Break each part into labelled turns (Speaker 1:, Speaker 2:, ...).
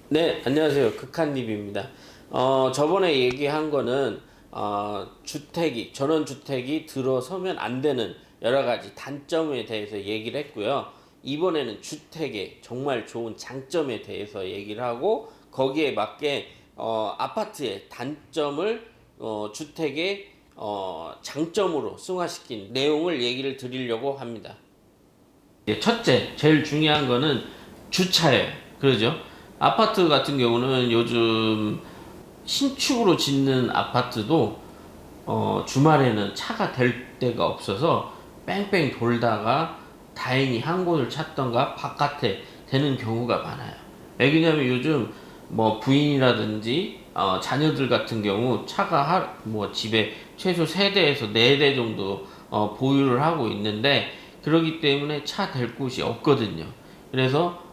Speaker 1: 네, 안녕하세요. 극한립입니다. 저번에 얘기한 거는, 전원주택이 들어서면 안 되는 여러 가지 단점에 대해서 얘기를 했고요. 이번에는 주택의 정말 좋은 장점에 대해서 얘기를 하고, 거기에 맞게, 아파트의 단점을, 주택의, 장점으로 승화시킨 내용을 얘기를 드리려고 합니다. 첫째, 제일 중요한 거는 주차예요. 그러죠? 아파트 같은 경우는 요즘 신축으로 짓는 아파트도 주말에는 차가 댈 데가 없어서 뺑뺑 돌다가 다행히 한 곳을 찾던가 바깥에 대는 경우가 많아요. 왜냐면 요즘 뭐 부인이라든지 자녀들 같은 경우 차가 뭐 집에 최소 3대에서 4대 정도 보유를 하고 있는데 그러기 때문에 차 댈 곳이 없거든요. 그래서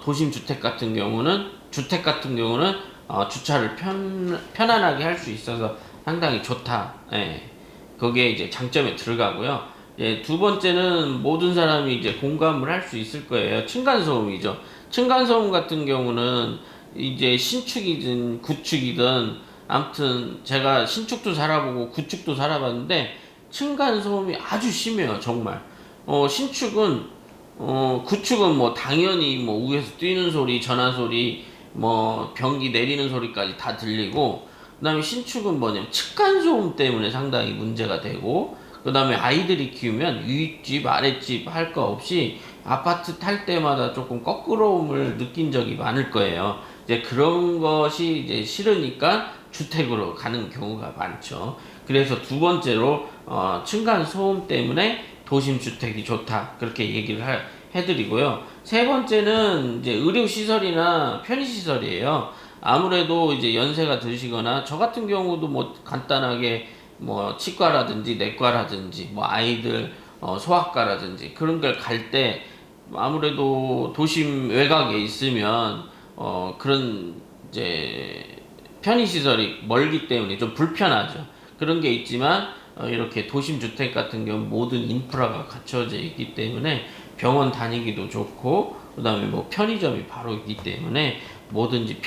Speaker 1: 도심 주택 같은 경우는 주차를 편안하게 할 수 있어서 상당히 좋다. 예. 거기에 이제 장점에 들어가고요. 예, 두 번째는 모든 사람이 이제 공감을 할 수 있을 거예요. 층간소음이죠. 층간소음 같은 경우는 이제 신축이든 구축이든 아무튼 제가 신축도 살아보고 구축도 살아봤는데 층간소음이 아주 심해요. 정말. 구축은 뭐 당연히 뭐 위에서 뛰는 소리, 전화 소리, 뭐 변기 내리는 소리까지 다 들리고, 그다음에 신축은 뭐냐면 층간소음 때문에 상당히 문제가 되고, 그다음에 아이들이 키우면 윗집, 아랫집 할 거 없이 아파트 탈 때마다 조금 거꾸로움을 느낀 적이 많을 거예요. 이제 그런 것이 이제 싫으니까 주택으로 가는 경우가 많죠. 그래서 두 번째로 층간 소음 때문에 도심 주택이 좋다 그렇게 해드리고요. 세 번째는 이제 의료 시설이나 편의 시설이에요. 아무래도 이제 연세가 드시거나 저 같은 경우도 뭐 간단하게 뭐 치과라든지 내과라든지 뭐 아이들 소아과라든지 그런 걸 갈 때 아무래도 도심 외곽에 있으면 그런 이제 편의시설이 멀기 때문에 좀 불편하죠. 그런 게 있지만 이렇게 도심 주택 같은 경우 모든 인프라가 갖춰져 있기 때문에 병원 다니기도 좋고 그다음에 뭐 편의점이 바로 있기 때문에 뭐든지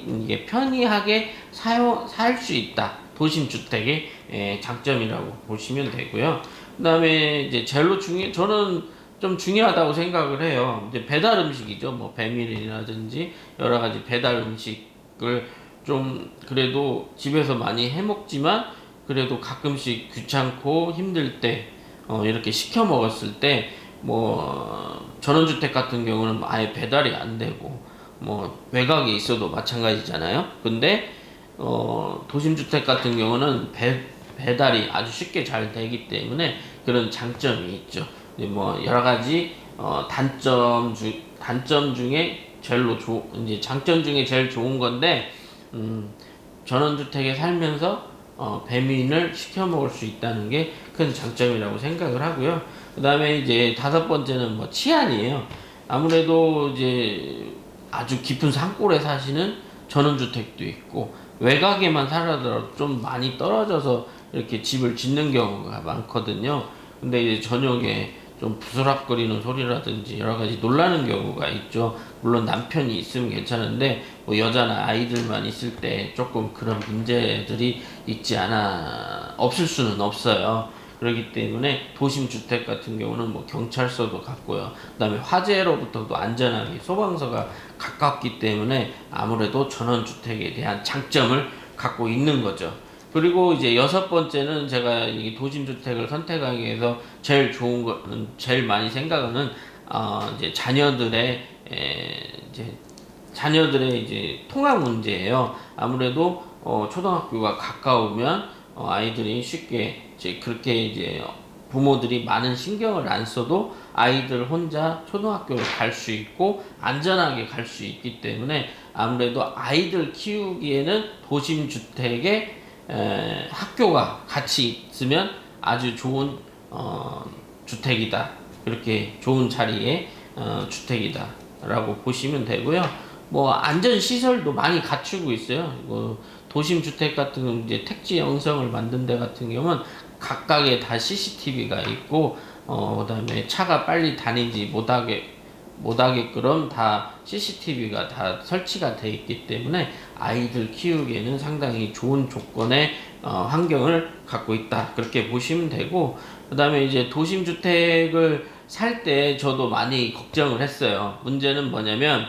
Speaker 1: 이게 편리하게 살 수 있다. 도심 주택의 장점이라고 보시면 되고요. 그다음에 이제 저는 좀 중요하다고 생각을 해요. 이제 배달 음식이죠. 뭐 배밀이라든지 여러 가지 배달 음식을 좀 그래도 집에서 많이 해 먹지만 그래도 가끔씩 귀찮고 힘들 때 이렇게 시켜 먹었을 때 뭐 전원주택 같은 경우는 아예 배달이 안 되고 뭐 외곽에 있어도 마찬가지잖아요. 근데 도심주택 같은 경우는 배달이 아주 쉽게 잘 되기 때문에 그런 장점이 있죠. 뭐 여러 가지 단점 중에 이제 장점 중에 제일 좋은 건데 전원주택에 살면서 배민을 시켜 먹을 수 있다는 게 큰 장점이라고 생각을 하고요. 그 다음에 이제 다섯 번째는 뭐 치안이에요. 아무래도 이제 아주 깊은 산골에 사시는 전원주택도 있고 외곽에만 살아도 좀 많이 떨어져서 이렇게 집을 짓는 경우가 많거든요. 근데 이제 저녁에 좀 부스럭거리는 소리라든지 여러 가지 놀라는 경우가 있죠. 물론 남편이 있으면 괜찮은데 뭐 여자나 아이들만 있을 때 조금 그런 문제들이 없을 수는 없어요. 그렇기 때문에 도심 주택 같은 경우는 뭐 경찰서도 같고요. 그다음에 화재로부터도 안전하게 소방서가 가깝기 때문에 아무래도 전원 주택에 대한 장점을 갖고 있는 거죠. 그리고 이제 여섯 번째는 제가 이 도심 주택을 선택하기 위해서 제일 많이 생각하는 이제 자녀들의 이제 통학 문제예요. 아무래도 초등학교가 가까우면 아이들이 쉽게 이제 그렇게 이제 부모들이 많은 신경을 안 써도 아이들 혼자 초등학교를 갈 수 있고 안전하게 갈 수 있기 때문에 아무래도 아이들 키우기에는 도심 주택에 학교가 같이 있으면 아주 좋은 주택이다. 그렇게 좋은 자리에 주택이다라고 보시면 되고요. 뭐 안전 시설도 많이 갖추고 있어요. 뭐 도심 주택 같은 경우 이제 택지 영성을 만든 데 같은 경우는 각각에 다 CCTV가 있고 그다음에 차가 빨리 다니지 못하게 못하게끔 다 CCTV가 다 설치가 돼 있기 때문에 아이들 키우기에는 상당히 좋은 조건의 환경을 갖고 있다, 그렇게 보시면 되고, 그 다음에 이제 도심주택을 살 때 저도 많이 걱정을 했어요. 문제는 뭐냐면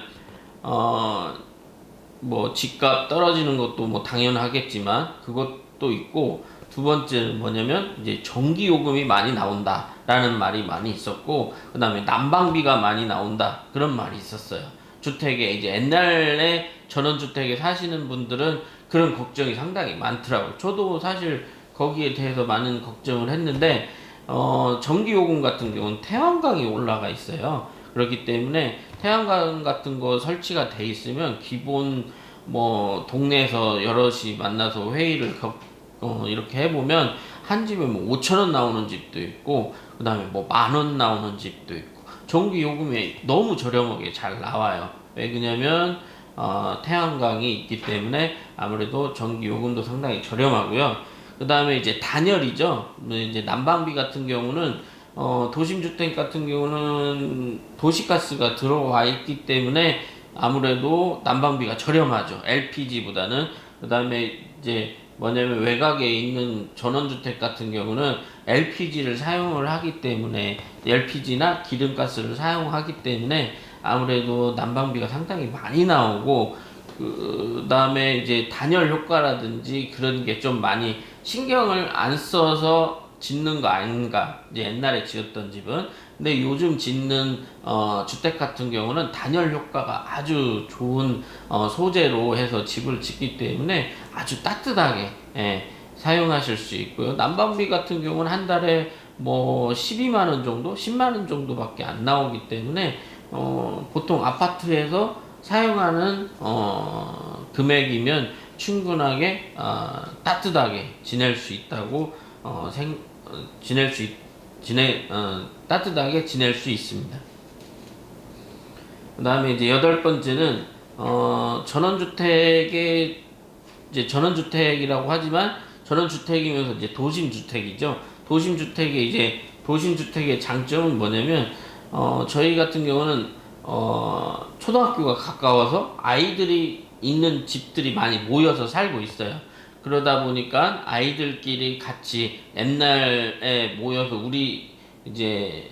Speaker 1: 뭐 집값 떨어지는 것도 뭐 당연하겠지만 그것도 있고, 두 번째는 뭐냐면 이제 전기 요금이 많이 나온다라는 말이 많이 있었고, 그다음에 난방비가 많이 나온다, 그런 말이 있었어요. 주택에 이제 옛날에 전원주택에 사시는 분들은 그런 걱정이 상당히 많더라고요. 저도 사실 거기에 대해서 많은 걱정을 했는데 전기 요금 같은 경우는 태양광이 올라가 있어요. 그렇기 때문에 태양광 같은 거 설치가 돼 있으면 기본 뭐 동네에서 여럿이 만나서 회의를 이렇게 해보면 한 집에 뭐 5천 원 나오는 집도 있고, 그 다음에 뭐 10,000원 나오는 집도 있고, 전기 요금이 너무 저렴하게 잘 나와요. 왜 그러냐면 태양광이 있기 때문에 아무래도 전기 요금도 상당히 저렴하고요. 그 다음에 이제 단열이죠. 이제 난방비 같은 경우는 도심주택 같은 경우는 도시가스가 들어와 있기 때문에 아무래도 난방비가 저렴하죠. LPG보다는. 그 다음에 이제 뭐냐면 외곽에 있는 전원주택 같은 경우는 LPG를 사용을 하기 때문에, LPG나 기름가스를 사용하기 때문에 아무래도 난방비가 상당히 많이 나오고, 그 다음에 이제 단열 효과라든지 그런 게 좀 많이 신경을 안 써서 짓는 거 아닌가, 이제 옛날에 지었던 집은. 근데 요즘 짓는 주택 같은 경우는 단열 효과가 아주 좋은 소재로 해서 집을 짓기 때문에 아주 따뜻하게 사용하실 수 있고요. 난방비 같은 경우는 한 달에 뭐 12만 원 정도, 10만 원 정도밖에 안 나오기 때문에 보통 아파트에서 사용하는 금액이면 충분하게 따뜻하게 지낼 수 있다고 따뜻하게 지낼 수 있습니다. 그 다음에 이제 여덟 번째는 전원주택의 이제 전원주택이라고 하지만 전원주택이면서 이제 도심주택이죠. 도심주택의 장점은 뭐냐면 저희 같은 경우는 초등학교가 가까워서 아이들이 있는 집들이 많이 모여서 살고 있어요. 그러다 보니까 아이들끼리 같이 옛날에 모여서, 우리 이제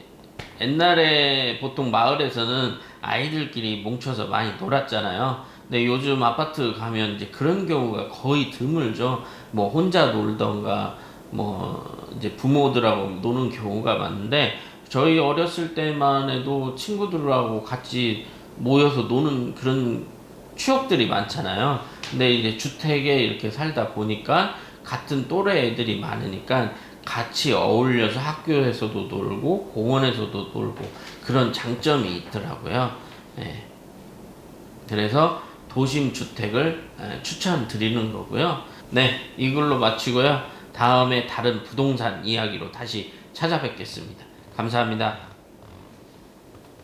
Speaker 1: 옛날에 보통 마을에서는 아이들끼리 뭉쳐서 많이 놀았잖아요. 근데 요즘 아파트 가면 이제 그런 경우가 거의 드물죠. 뭐 혼자 놀던가 뭐 이제 부모들하고 노는 경우가 많은데, 저희 어렸을 때만 해도 친구들하고 같이 모여서 노는 그런 추억들이 많잖아요. 근데 이제 주택에 이렇게 살다 보니까 같은 또래 애들이 많으니까 같이 어울려서 학교에서도 놀고 공원에서도 놀고 그런 장점이 있더라고요. 예. 그래서 도심 주택을 추천드리는 거고요. 네, 이걸로 마치고요. 다음에 다른 부동산 이야기로 다시 찾아뵙겠습니다. 감사합니다.